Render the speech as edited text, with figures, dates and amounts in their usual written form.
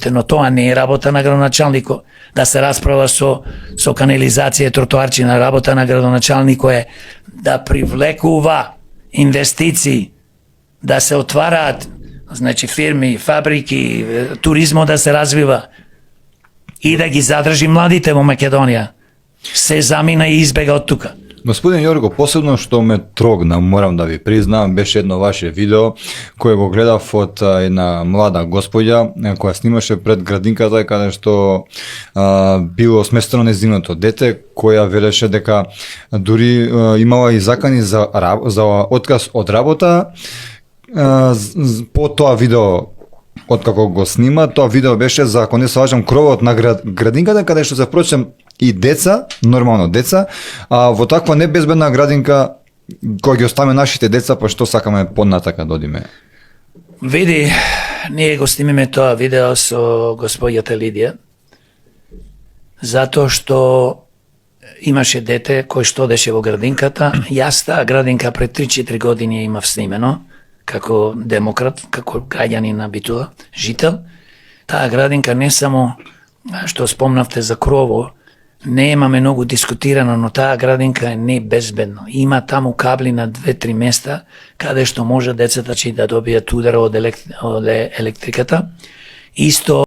работите, но тоа не е работа на градоначалникот. Да се расправа со канализација и тротоарчина, работа на градоначалникот е да привлекува инвестиции, да се отвараат, значи, фирми, фабрики, туризмо да се развива и да ги задржи младите во Македонија. Се замина и избега од тука. Господин Јорго, посебно што ме трогна, морам да ви признам, беше едно ваше видео кое го гледав од една млада господја која снимаше пред градинката каде што било сместено нејзиното дете, која велеше дека дури имала и закани за отказ од работа. По тоа видео, откако го снима, тоа видео беше за, ако не се лажам, кровот на градинката, каде што се впрочем и деца, нормално деца, а во таква небезбедна градинка која ги оставиме нашите деца, па што сакаме поднатака да одиме? Види, ние го снимиме тоа видео со господјата Лидија, затоа што имаше дете кој што одеше во градинката. Јас таа градинка пред 3-4 години имав снимено, како демократ, како граѓанин на Битола, жител. Таа градинка не само што спомнавте за крово, не имаме многу дискутирано, но таа градинка е небезбедно. Има таму кабли на 2-3 места, каде што може децата да добијат удар од електриката. Исто